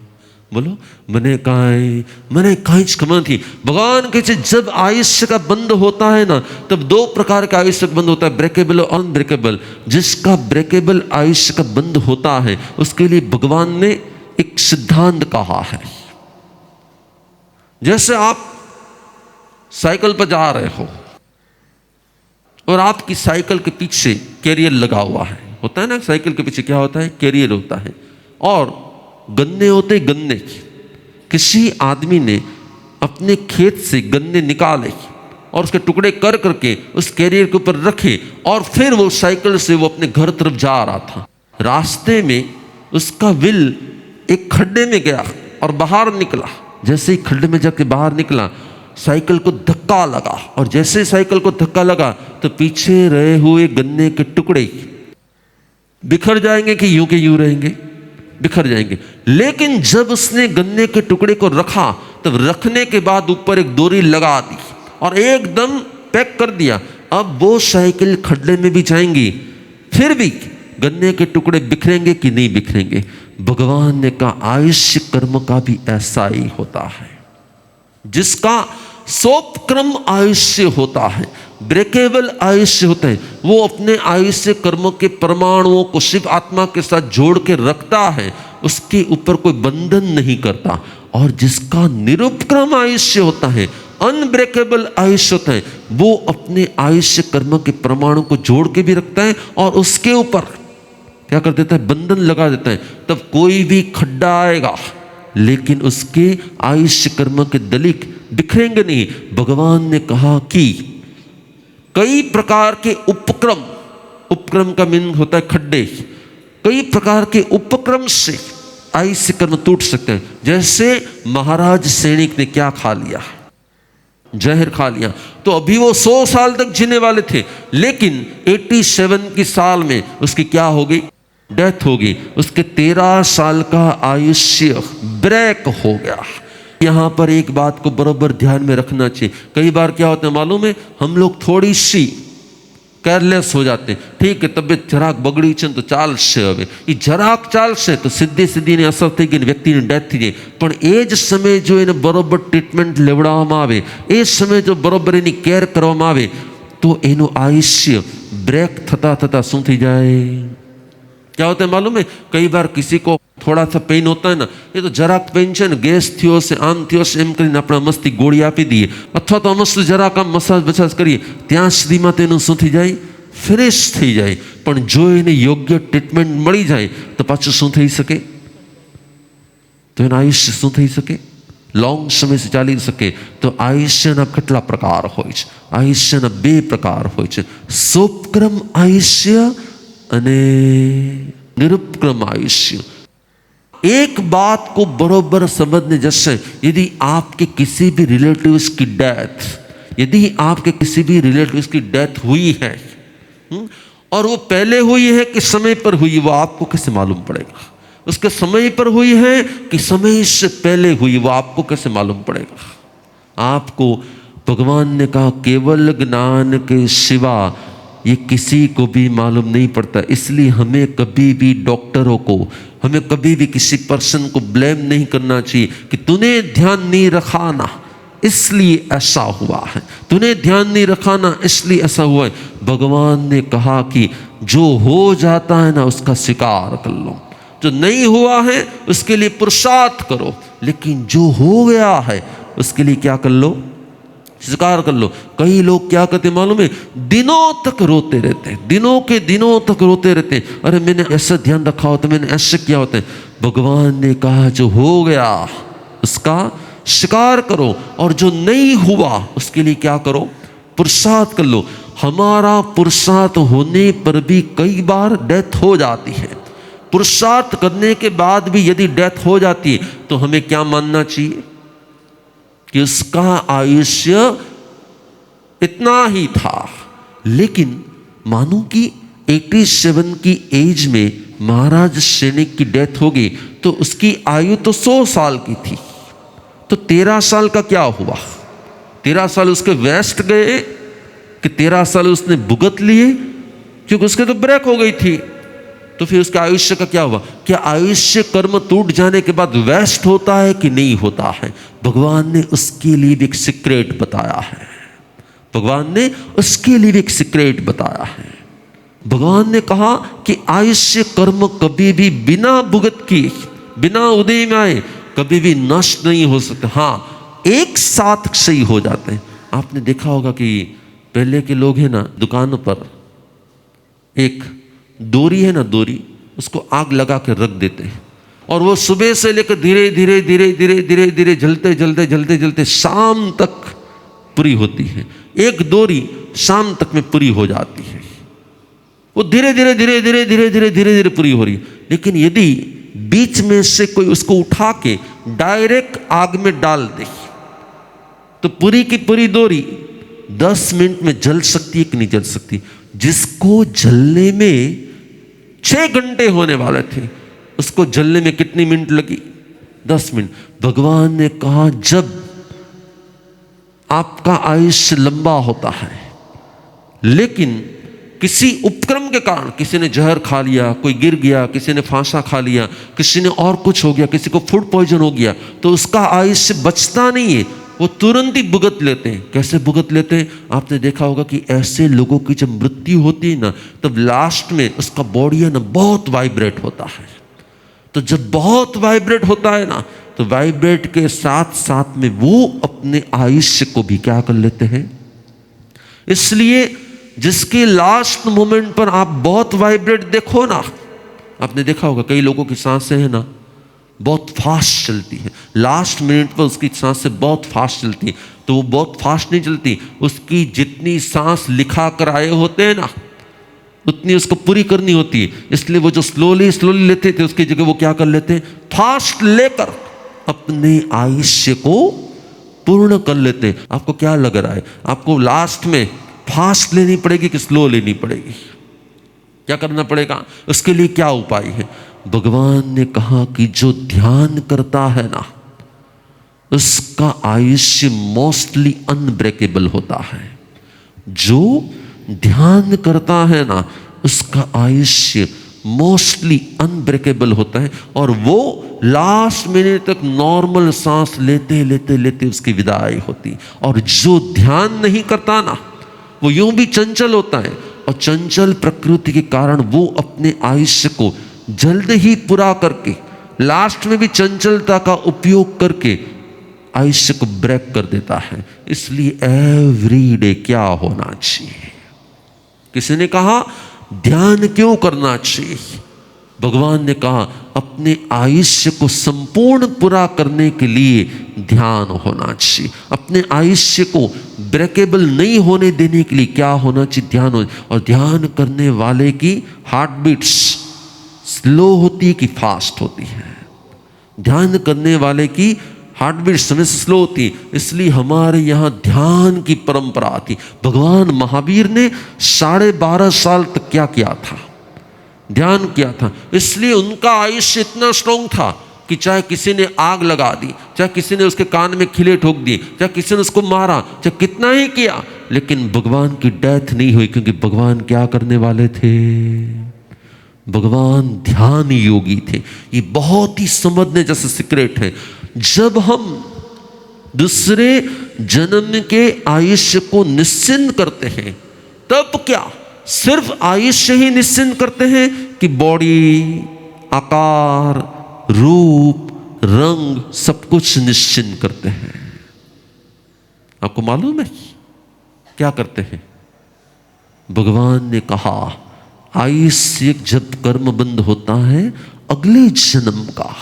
A: बोलो, મને કાંઈ જ खबर थी। भगवान कहते जब आयुष्य का बंद होता है ना, तब दो प्रकार का आयुष्य का बंद होता है, ब्रेकेबल और अनब्रेकेबल। जिसका ब्रेकेबल आयुष्य का बंद होता है उसके लिए भगवान ने एक सिद्धांत कहा है। जैसे आप साइकिल पर जा रहे हो और आपकी साइकिल के पीछे कैरियर लगा हुआ है, होता है ना, साइकिल के पीछे क्या होता है? कैरियर होता है, और गन्ने होते, गन्ने। किसी आदमी ने अपने खेत से गन्ने निकाले और उसके टुकड़े कर करके उस कैरियर के ऊपर रखे, और फिर वो साइकिल से वो अपने घर तरफ जा रहा था। रास्ते में उसका व्हील एक खड्डे में गया और बाहर निकला। जैसे ही खड्डे में जाके बाहर निकला, साइकिल को धक्का लगा, और जैसे साइकिल को धक्का लगा तो पीछे रहे हुए गन्ने के टुकड़े बिखर जाएंगे कि यूं के यूं रहेंगे? बिखर जाएंगे। लेकिन जब उसने गन्ने के टुकड़े को रखा, तब रखने के बाद ऊपर एक डोरी लगा दी और एकदम पैक कर दिया। अब वो साइकिल खड्डे में भी जाएंगी, फिर भी गन्ने के टुकड़े बिखरेंगे कि नहीं बिखरेंगे? भगवान ने कहा आयुष्य कर्म का भी ऐसा ही होता है। जिसका सोपक्रम आयुष्य होता है, ब्रेकेबल आयुष्य होता है, वो अपने आयुष्य कर्मों के परमाणुओं को शिव आत्मा के साथ जोड़ के रखता है, उसके ऊपर कोई बंधन नहीं करता। और जिसका निरुपक्रम आयुष्य होता है, अनब्रेकेबल आयुष्य होता है, वो अपने आयुष्य कर्म के परमाणु को जोड़ के भी रखता है और उसके ऊपर क्या कर देता है? बंधन लगा देता है। तब कोई भी खड्डा आएगा लेकिन उसके आयुष्य कर्म के दलिक बिखरेंगे नहीं। भगवान ने कहा कि कई प्रकार के उपक्रम, उपक्रम का मीनिंग होता है खड्डे, कई प्रकार के उपक्रम से आयुष्य कर्म टूट सकते हैं। जैसे महाराज सैनिक ने क्या खा लिया? जहर खा लिया, तो अभी वो 100 साल तक जीने वाले थे, लेकिन 87 की साल में उसकी क्या हो गई? डेथ हो गई। उसके 13 साल का आयुष्य ब्रेक हो गया। यहाँ पर एक बात को बराबर ध्यान में रखना चाहिए। कई बार क्या होता है मालूम है, हम लोग थोड़ी सी केयरलेस हो जाते हैं। ठीक है, तबियत જરાક બગડી છે તો ચાલશે, હવે એ જરાક ચાલશે તો સીધી સીધીને અસર થઈ ગઈ, વ્યક્તિની ડેથ થઈ જાય। પણ એ જ સમયે જો એને બરોબર ટ્રીટમેન્ટ લેવડાવવામાં આવે, એ સમયે જો બરોબર એની કેર કરવામાં આવે, તો એનું આયુષ્ય બ્રેક થતા થતા શું થઈ જાય? क्या होता है मालूम है? कई बार किसी को थोड़ा सा पेन होता है ना, ये तो જરાક पेन है, गैस थयो से आम थयो से एम करीने આપણે મસ્તી गोળી આપી દઈએ, અથવા તો મસ્ત જરાક આમ મસાજ બસાજ કરીએ, ત્યાં સુધીમાં તેનું શું થઈ જાય? ફ્રેશ થઈ જાય। પણ જો એને યોગ્ય ટ્રીટમેન્ટ મળી જાય તો પાછું શું થઈ શકે? તો એનું આયુષ્ય શું થઈ શકે? લોંગ સમય સુધી ચાલી શકે। તો આયુષ્યના કેટલા પ્રકાર હોય છે? આયુષ્યના 2 પ્રકાર હોય છે, સોપક્રમ આયુષ્ય અને निरुपक्रम आयुष्य। एक बात को बरोबर समझने जैसे, यदि आपके किसी भी रिलेटिव्स की डेथ, यदि आपके किसी भी रिलेटिव्स की डेथ हुई है और वो पहले हुई है कि समय पर हुई, वो आपको कैसे मालूम पड़ेगा? उसके समय पर हुई है कि समय से पहले हुई, वो आपको कैसे मालूम पड़ेगा? आपको भगवान ने कहा केवल ज्ञान के सिवा ये किसी को भी मालूम नहीं पड़ता। इसलिए हमें कभी भी डॉक्टरों को हमें कभी भी किसी पर्सन को ब्लेम नहीं करना चाहिए कि तूने ध्यान नहीं रखा ना इसलिए ऐसा हुआ है, तूने ध्यान नहीं रखा ना इसलिए ऐसा हुआ है। भगवान ने कहा कि जो हो जाता है ना उसका स्वीकार कर लो, जो नहीं हुआ है उसके लिए पुरुषार्थ करो, लेकिन जो हो गया है उसके लिए क्या कर लो, स्वीकार कर लो। कई लोग क्या करते मालूम है, दिनों तक रोते रहते हैं, दिनों के दिनों तक रोते रहते हैं, अरे मैंने ऐसा ध्यान रखा होता, मैंने ऐसे किया होता है। भगवान ने कहा जो हो गया उसका स्वीकार करो, और जो नहीं हुआ उसके लिए क्या करो, पुरुषार्थ कर लो। हमारा पुरुषार्थ होने पर भी कई बार डेथ हो जाती है। पुरुषार्थ करने के बाद भी यदि डेथ हो जाती है तो हमें क्या मानना चाहिए कि उसका आयुष्य इतना ही था। लेकिन मानो कि 87 की एज में महाराज सैनिक की डेथ हो गई तो उसकी आयु तो 100 साल की थी, तो 13 साल का क्या हुआ? 13 साल उसके वेस्ट गए कि 13 साल उसने भुगत लिए, क्योंकि उसके तो ब्रेक हो गई थी। तो फिर उसके आयुष्य का क्या हुआ? क्या आयुष्य कर्म टूट जाने के बाद वेस्ट होता है कि नहीं होता है? भगवान ने उसके लिए भी एक सीक्रेट बताया है, भगवान ने उसके लिए भी एक सीक्रेट बताया है। भगवान ने कहा कि आयुष्य कर्म कभी भी बिना भुगत की, बिना उदय में आए कभी भी नष्ट नहीं हो सकते। हाँ, एक साथ सही हो जाते हैं। आपने देखा होगा कि पहले के लोग हैं ना, दुकानों पर एक डोरी है ना, डोरी, उसको आग लगा के रख देते हैं और वो सुबह से लेकर धीरे धीरे धीरे धीरे धीरे धीरे जलते जलते जलते जलते शाम तक पूरी होती है। एक डोरी शाम तक में पूरी हो जाती है, वो धीरे धीरे धीरे धीरे धीरे धीरे धीरे धीरे पूरी हो रही है। लेकिन यदि बीच में से कोई उसको उठा के डायरेक्ट आग में डाल दे तो पूरी की पूरी डोरी 10 मिनट में जल सकती है कि नहीं जल सकती? जिसको जलने में 6 घंटे होने वाले थे उसको जलने में कितनी मिनट लगी? 10 मिनट। भगवान ने कहा जब आपका आयुष्य लंबा होता है लेकिन किसी उपक्रम के कारण, किसी ने जहर खा लिया, कोई गिर गया, किसी ने फांसा खा लिया, किसी ने और कुछ हो गया, किसी को फूड पॉइजन हो गया, तो उसका आयुष्य बचता नहीं है, वो तुरंत ही भुगत लेते हैं। कैसे भुगत लेते हैं? आपने देखा होगा कि ऐसे लोगों की जब मृत्यु होती है ना, तब लास्ट में उसका बॉडी है ना बहुत वाइब्रेट होता है। तो जब बहुत वाइब्रेट होता है ना, तो वाइब्रेट के साथ साथ में वो अपने आयुष्य को भी क्या कर लेते हैं। इसलिए जिसके लास्ट मोमेंट पर आप बहुत वाइब्रेट देखो ना, आपने देखा होगा कई लोगों की सांसें हैं ना बहुत फास्ट चलती है, लास्ट मिनट पर उसकी सांसें बहुत फास्ट चलती है। तो वो बहुत फास्ट नहीं चलती, उसकी जितनी सांस लिखा कर आए होते हैं ना उतनी उसको पूरी करनी होती है। इसलिए वो जो स्लोली स्लोली लेते थे उसकी जगह वो क्या कर लेते हैं, फास्ट लेकर अपने आयुष्य को पूर्ण कर लेते हैं। आपको क्या लग रहा है, आपको लास्ट में फास्ट लेनी पड़ेगी कि स्लो लेनी पड़ेगी? क्या करना पड़ेगा? उसके लिए क्या उपाय है? भगवान ने कहा कि जो ध्यान करता है ना उसका आयुष्य मोस्टली अनब्रेकेबल होता है। जो ध्यान करता है ना उसका आयुष्य मोस्टली अनब्रेकेबल होता है, और वो लास्ट मिनट तक नॉर्मल सांस लेते लेते लेते उसकी विदाई होती। और जो ध्यान नहीं करता ना वो यूं भी चंचल होता है, और चंचल प्रकृति के कारण वो अपने आयुष्य को जल्द ही पूरा करके लास्ट में भी चंचलता का उपयोग करके आयुष्य को ब्रेक कर देता है। इसलिए एवरी डे क्या होना चाहिए? किसी ने कहा ध्यान क्यों करना चाहिए? भगवान ने कहा अपने आयुष्य को संपूर्ण पूरा करने के लिए ध्यान होना चाहिए। अपने आयुष्य को ब्रेकेबल नहीं होने देने के लिए क्या होना चाहिए? ध्यान हो। और ध्यान करने वाले की हार्ट बीट्स स्लो होती है कि फास्ट होती है? ध्यान करने वाले की हार्ट बीट समय से स्लो होती है। इसलिए हमारे यहाँ ध्यान की परंपरा थी। भगवान महावीर ने 12.5 साल तक क्या किया था? ध्यान किया था। इसलिए उनका आयुष्य इतना स्ट्रांग था कि चाहे किसी ने आग लगा दी, चाहे किसी ने उसके कान में खिले ठोक दिए, चाहे किसी ने उसको मारा, चाहे कितना ही किया, लेकिन भगवान की डेथ नहीं हुई। क्योंकि भगवान क्या करने वाले थे? भगवान ध्यान योगी थे। ये बहुत ही समझने जैसा सीक्रेट है। जब हम दूसरे जन्म के आयुष्य को निश्चिंत करते हैं, तब क्या सिर्फ आयुष्य ही निश्चिंत करते हैं कि बॉडी, आकार, रूप, रंग सब कुछ निश्चिंत करते हैं? आपको मालूम है क्या करते हैं? भगवान ने कहा आयुष्य जब कर्म बंद होता है अगले जन्म का,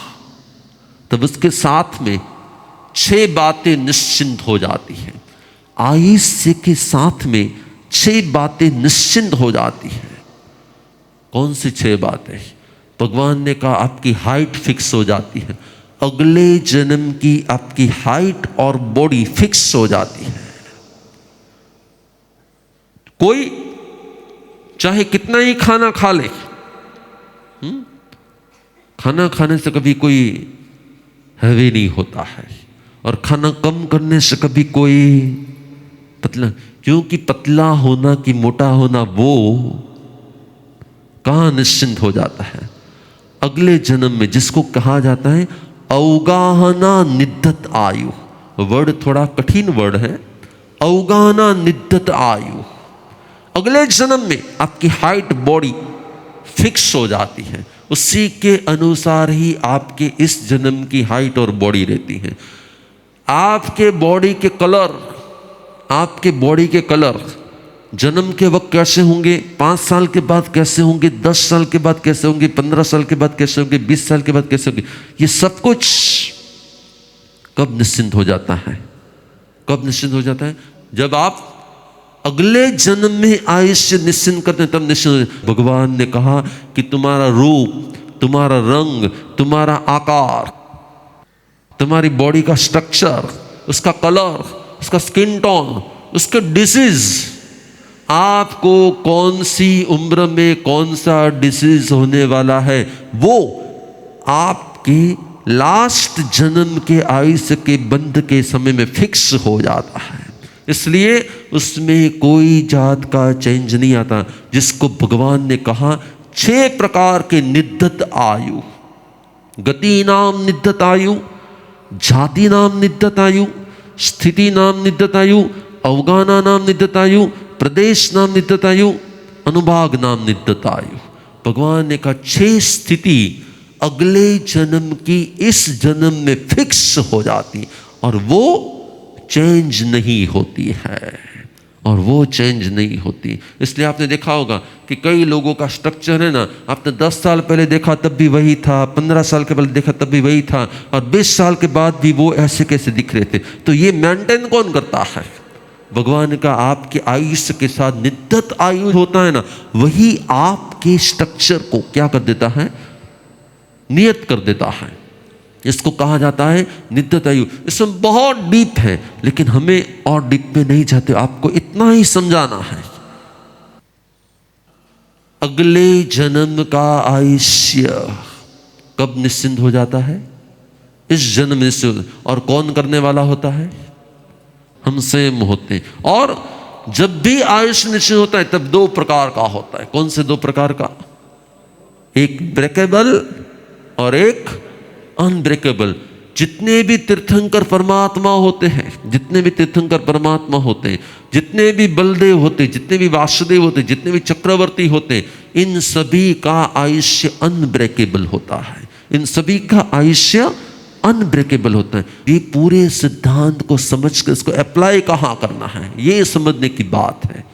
A: तब उसके साथ में 6 बातें निश्चिंत हो जाती हैं। आयुष्य के साथ में 6 बातें निश्चिंत हो जाती हैं। कौन सी 6 बातें? भगवान ने कहा आपकी हाइट फिक्स हो जाती है, अगले जन्म की आपकी हाइट और बॉडी फिक्स हो जाती है। कोई चाहे कितना ही खाना खा ले, खाना खाने से कभी कोई हैवी नहीं होता है, और खाना कम करने से कभी कोई पतला, क्योंकि पतला होना कि मोटा होना वो कहां निश्चिंत हो जाता है? अगले जन्म में, जिसको कहा जाता है अवगाहना निद्धत आयु। वर्ड थोड़ा कठिन वर्ड है, अवगाहना निद्धत आयु। अगले जन्म में आपकी हाइट, बॉडी फिक्स हो जाती है, उसी के अनुसार ही आपके इस जन्म की हाइट और बॉडी रहती है। आपके बॉडी के कलर जन्म के वक्त कैसे होंगे, 5 साल के बाद कैसे होंगे, 10 साल के बाद कैसे होंगे, 15 साल के बाद कैसे होंगे, 20 साल के बाद कैसे होंगे, ये सब कुछ कब निश्चिंत हो जाता है? कब निश्चिंत हो जाता है? जब आप अगले जन्म में आयुष्य निश्चिंत करते हैं, तब निश्चिंत हो जाता है। भगवान ने कहा कि तुम्हारा रूप, तुम्हारा रंग, तुम्हारा आकार, तुम्हारी बॉडी का स्ट्रक्चर, उसका कलर, उसका स्किन टोन, उसका डिसीज, आपको कौन सी उम्र में कौन सा डिसीज होने वाला है, वो आपके लास्ट जन्म के आयुष्य के बंध के समय में फिक्स हो जाता है। इसलिए उसमें कोई जात का चेंज नहीं आता, जिसको भगवान ने कहा 6 प्रकार के निद्धत आयु। गति नाम निद्धत आयु, जाति नाम निद्धत आयु, स्थिति नाम निद्धत आयु, अवगाहना नाम निद्धत आयु, प्रदेश नाम निद्धत आयु, अनुभाग नाम निद्धत आयु। भगवान ने कहा 6 स्थिति अगले जन्म की इस जन्म में फिक्स हो जाती, और वो चेंज नहीं होती है, और वो चेंज नहीं होती। इसलिए आपने देखा होगा कि कई लोगों का स्ट्रक्चर है ना, आपने 10 साल पहले देखा तब भी वही था, 15 साल के पहले देखा तब भी वही था, और 20 साल के बाद भी वो ऐसे कैसे दिख रहे थे। तो ये मेंटेन कौन करता है? भगवान का आपके आयुष्य के साथ निद्धत आयु होता है ना, वही आपके स्ट्रक्चर को क्या कर देता है? नियत कर देता है। इसको कहा जाता है निद्धत आयु। इसमें बहुत डीप है, लेकिन हमें और डीप में नहीं जाते, आपको इतना ही समझाना है। अगले जन्म का आयुष्य कब निश्चिंत हो जाता है? इस जन्म में। और कौन करने वाला होता है? हम स्वयं होते हैं। और जब भी आयुष्य निश्चित होता है तब 2 प्रकार का होता है। कौन से 2 प्रकार का? एक ब्रेकेबल और एक अनब्रेकेबल। जितने भी तीर्थंकर परमात्मा होते हैं, जितने भी तीर्थंकर परमात्मा होते हैं, जितने भी बलदेव होते हैं, जितने भी वासुदेव होते हैं, जितने भी चक्रवर्ती होते हैं, इन सभी का आयुष्य अनब्रेकेबल होता है। इन सभी का आयुष्य अनब्रेकेबल होता है। ये पूरे सिद्धांत को समझ कर इसको अप्लाई कहाँ करना है, ये समझने की बात है।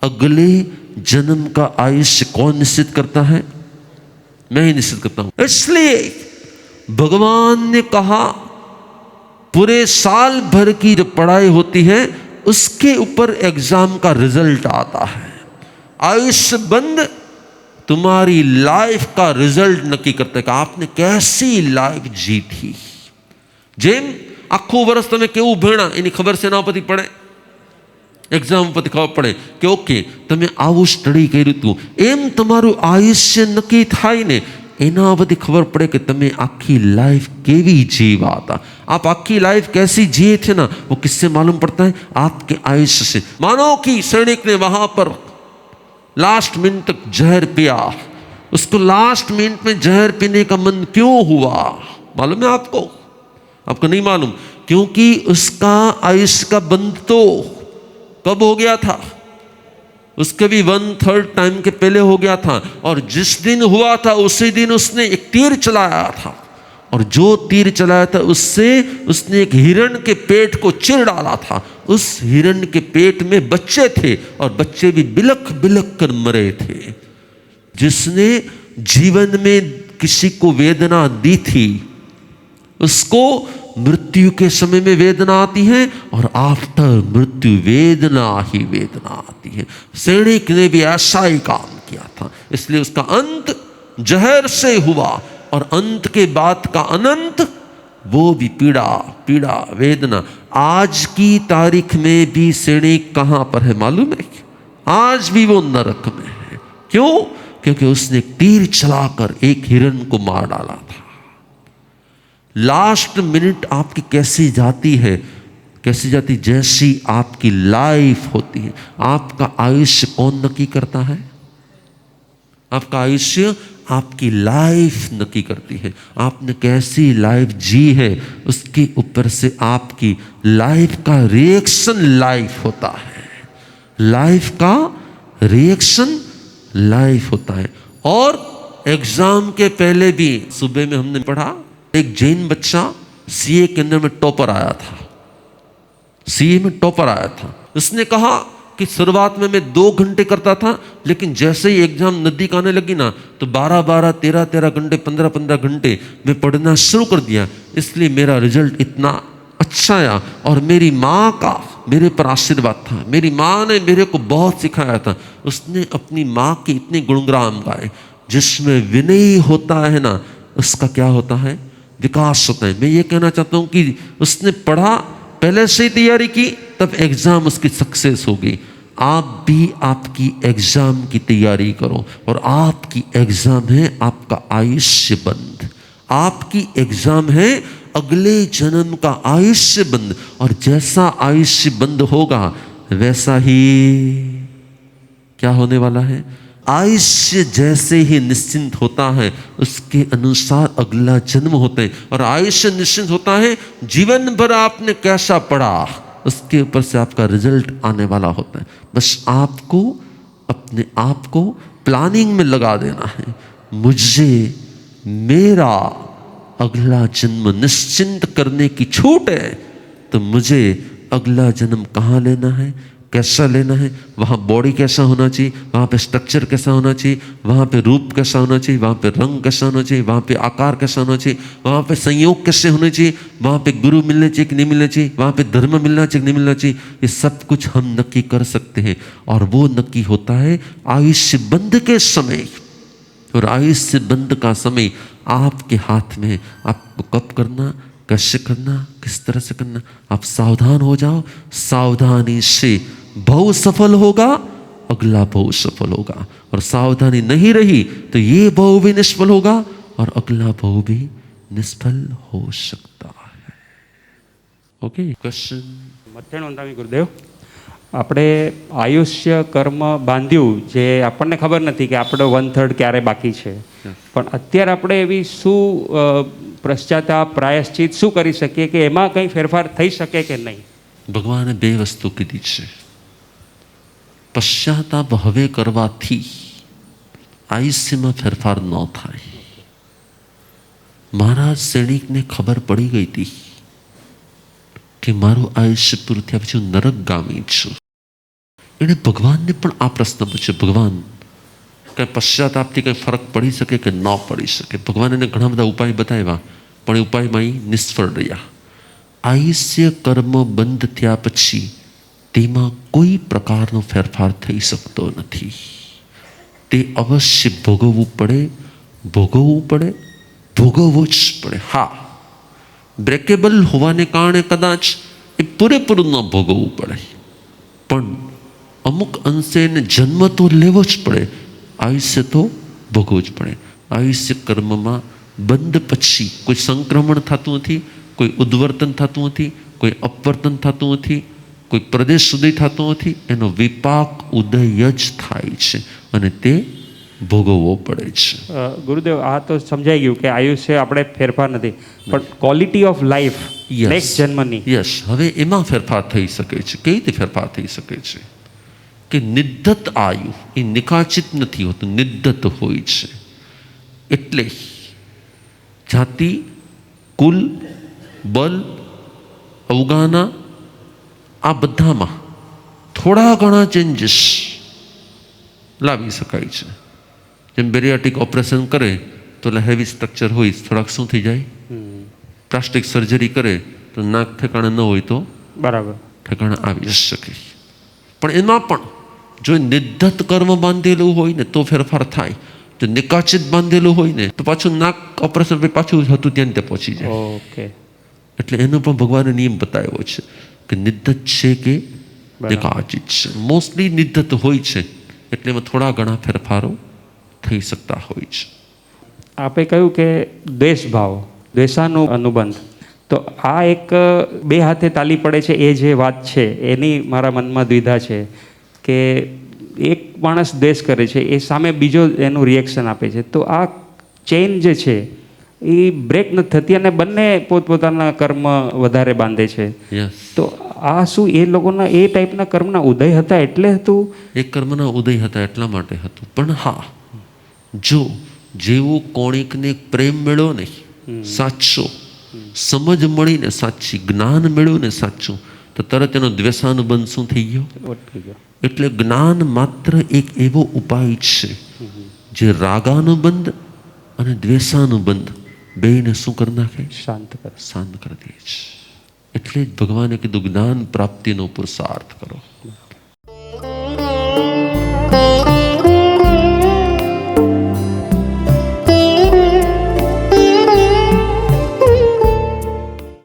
A: अगले जन्म का आयुष्य कौन निश्चित करता है? मैं ही निश्चित करता हूं। इसलिए भगवान ने कहा पूरे साल भर की जो पढ़ाई होती है उसके ऊपर एग्जाम का रिजल्ट आता है। आयुष्य बंद तुम्हारी लाइफ का रिजल्ट नक्की करता है कि आपने कैसी लाइफ जी थी। जेम आखो वर्ष तमे केवू भणा एनी खबर सेनापति पड़े, एग्जाम पर खबर पड़े कि ओके तमे आवू स्टडी कर्युं हतुं, एम तमारुं आयुष्य नक्की थाय ने एना बधी खबर पड़े कि तमे आखी लाइफ केवी जीवा था। आप आखी लाइफ कैसी जिए थे ना, वो किससे मालूम पड़ता है? आपके आयुष्य से। मानो कि सैनिक ने वहां पर लास्ट मिनट तक जहर पिया, उसको लास्ट मिनट में जहर पीने का मन क्यों हुआ मालूम है आपको? आपको नहीं मालूम, क्योंकि उसका आयुष्य का बंद तो कब हो गया था? उसके भी 1/3 टाइम के पहले हो गया था। और जिस दिन हुआ था उसी दिन उसने एक तीर चलाया था, और जो तीर चलाया था उससे उसने एक हिरण के पेट को चीर डाला था। उस हिरण के पेट में बच्चे थे और बच्चे भी बिलख बिलख कर मरे थे। जिसने जीवन में किसी को वेदना दी थी उसको मृत्यु के समय में वेदना आती है, और आफ्टर मृत्यु वेदना ही वेदना आती है। सैनिक ने भी ऐसा ही काम किया था, इसलिए उसका अंत जहर से हुआ, और अंत के बाद का अनंत वो भी पीड़ा पीड़ा वेदना। आज की तारीख में भी सैनिक कहां पर है मालूम है? आज भी वो नरक में है। क्यों? क्योंकि उसने तीर चलाकर एक हिरण को मार डाला था। लास्ट मिनट आपकी कैसी जाती है? कैसी जाती? जैसी आपकी लाइफ होती है। आपका आयुष्य कौन नक्की करता है? आपका आयुष्य आपकी लाइफ नक्की करती है। आपने कैसी लाइफ जी है उसके ऊपर से आपकी लाइफ का रिएक्शन लाइफ होता है। लाइफ का रिएक्शन लाइफ होता है। और एग्जाम के पहले भी सुबह में हमने पढ़ा, एक जैन बच्चा सीए के अंदर में टॉपर आया था। सीए में टॉपर आया था। उसने कहा कि शुरुआत में मैं 2 घंटे करता था, लेकिन जैसे ही एग्जाम नजदीक आने लगी ना तो 12-12, 13-13 घंटे, 15-15 घंटे मैं पढ़ना शुरू कर दिया। इसलिए मेरा रिजल्ट इतना अच्छा आया, और मेरी माँ का मेरे पर आशीर्वाद था। मेरी माँ ने मेरे को बहुत सिखाया था। उसने अपनी माँ के इतने गुणगान गाए। जिसमें विनय होता है ना उसका क्या होता है? विकास होता है। मैं ये कहना चाहता हूँ कि उसने पढ़ा, पहले से ही तैयारी की, तब एग्जाम उसकी सक्सेस हो गई। आप भी आपकी एग्जाम की तैयारी करो, और आपकी एग्जाम है आपका आयुष्य बंद। आपकी एग्जाम है अगले जन्म का आयुष्य बंद। और जैसा आयुष्य बंद होगा वैसा ही क्या होने वाला है? आयुष्य जैसे ही निश्चिंत होता है उसके अनुसार अगला जन्म होता है। और आयुष्य निश्चिंत होता है, जीवन भर आपने कैसा पढ़ा उसके ऊपर से आपका रिजल्ट आने वाला होता है। बस आपको अपने आप को प्लानिंग में लगा देना है। मुझे मेरा अगला जन्म निश्चिंत करने की छूट है, तो मुझे अगला जन्म कहाँ लेना है, कैसा लेना है, वहाँ बॉडी कैसा होना चाहिए, वहाँ पे स्ट्रक्चर कैसा होना चाहिए, वहाँ पे रूप कैसा होना चाहिए, वहाँ पे रंग कैसा होना चाहिए, वहाँ पे आकार कैसा होना चाहिए, वहाँ पे संयोग कैसे होने चाहिए, वहाँ पे गुरु मिलने चाहिए कि नहीं मिलने चाहिए, वहाँ पे धर्म मिलना चाहिए कि नहीं मिलना चाहिए। ये सब कुछ हम नक्की कर सकते हैं। और वो नक्की होता है आयुष्य बंद के समय। और आयुष्य बंद का समय आपके हाथ में है। आपको कब करना, कैसे करना, किस तरह से करना, आप सावधान हो जाओ। सावधानी से बहु सफल होगा, अगला बहु सफल होगा। और सावधानी नहीं रही तो ये बहु भी निष्फल होगा और अगला बहु भी निष्फल हो सकता है। ओके, क्वेश्चन
B: मध्य नोंधावी गुरुदेव, આપણે આયુષ્ય કર્મ બાંધ્યું જે આપણને ખબર નથી કે આપણો 1/3 ક્યારે બાકી છે, પણ અત્યારે આપણે એવી શું પશ્ચાતાપ પ્રાયશ્ચિત શું કરી શકીએ કે એમાં કંઈ ફેરફાર થઈ શકે કે નહીં?
A: ભગવાને 2 વસ્તુ કીધી છે. પશ્ચાતાપ હવે કરવાથી આયુષ્યમાં ફેરફાર ન થાય. મારા સૈનિકને ખબર પડી ગઈ હતી કે મારું આયુષ્ય પૂરું થયા પછી હું નરકગામી છું. એણે ભગવાનને પણ આ પ્રશ્ન પૂછ્યો, ભગવાન કંઈ પશ્ચાતાપથી કંઈ ફરક પડી શકે કે ન પડી શકે? ભગવાન એને ઘણા બધા ઉપાય બતાવ્યા, પણ એ ઉપાયમાં એ નિષ્ફળ રહ્યા. આયુષ્ય કર્મ બંધ થયા પછી તેમાં કોઈ પ્રકારનો ફેરફાર થઈ શકતો નથી. તે અવશ્ય ભોગવવું પડે, ભોગવવું પડે, ભોગવવું જ પડે. હા, બ્રેકેબલ હોવાને કારણે કદાચ એ પૂરેપૂરું ન ભોગવવું પડે, પણ અમુક અંશે એને જન્મ તો લેવો જ પડે, આયુષ્ય તો ભોગવવું જ પડે. આયુષ્ય કર્મમાં બંધ પછી કોઈ સંક્રમણ થતું નથી, કોઈ ઉદ્વર્તન થતું નથી, કોઈ અપવર્તન થતું નથી, કોઈ પ્રદેશ ઉદય થતો નથી. એનો વિપાક ઉદય જ થાય છે અને તે ભોગવવો પડે છે.
B: ગુરુદેવ આ તો સમજાઈ ગયું કે આયુષ્ય આપણે ફેરફાર નથી, પણ ક્વોલિટી ઓફ લાઈફ નેક્સ્ટ જન્મની.
A: યસ, હવે એમાં ફેરફાર થઈ શકે છે. કેવી રીતે ફેરફાર થઈ શકે છે કે નિદ્દત આયુ એ નિકાચિત નથી હોતું, નિદ્દત હોય છે. એટલે જાતિ, કુલ, બલ, અવગાના આ બધામાં થોડા ઘણા ચેન્જીસ લાવી શકાય છે. જેમ બેરિયાટિક ઓપરેશન કરે તો એટલે હેવી સ્ટ્રક્ચર હોય થોડાક શું થઈ જાય, પ્લાસ્ટિક સર્જરી કરે તો નાક ઠેકાણે ન હોય તો
B: બરાબર
A: ઠેકાણે આવી શકે. પણ એમાં પણ જો નિદ્દત કર્મ બાંધેલું હોય ને તો ફેરફાર થાય. જો નિકાચિત બાંધેલું હોય ને તો પાછું નાક ઓપરેશન પાછું હતું ત્યાં તે પહોંચી જાય.
B: ઓકે.
A: એટલે એનો પણ ભગવાને નિયમ બતાવ્યો છે કે નિદ્દત છે કે નિકાચિત છે. મોસ્ટલી નિદ્દત હોય છે એટલે એમાં થોડા ઘણા ફેરફારો થઈ શકતા હોય છે.
B: આપે કહ્યું કે દ્વેષભાવ, દ્વેષાનો અનુબંધ, તો આ એક બે હાથે તાલી પડે છે એ જે વાત છે એની મારા મનમાં દ્વિધા છે કે એક માણસ દ્વેષ કરે છે, એ સામે બીજો એનું રિએક્શન આપે છે, તો આ ચેઇન જે છે એ બ્રેક નથી થતી અને બંને પોતપોતાના કર્મ વધારે બાંધે છે.
A: યસ,
B: તો આ શું એ લોકોના એ ટાઈપના કર્મના ઉદય હતા એટલે હતું?
A: એ કર્મના ઉદય હતા એટલા માટે હતું. પણ હા, જો જેવું કોણિકને પ્રેમ મેળ્યો ને સાચો, સમજ મળીને સાચી, જ્ઞાન મેળવ્યું ને સાચું, તો તરત એનો દ્વેષાનુબંધ શું થઈ ગયો? એટલે જ્ઞાન માત્ર એક એવો ઉપાય છે જે રાગાનુબંધ અને દ્વેષાનુબંધ બેયને શું કરી નાખે? શાંત કરી દે છે. એટલે જ ભગવાને કીધું જ્ઞાન પ્રાપ્તિનો પુરુષાર્થ કરો.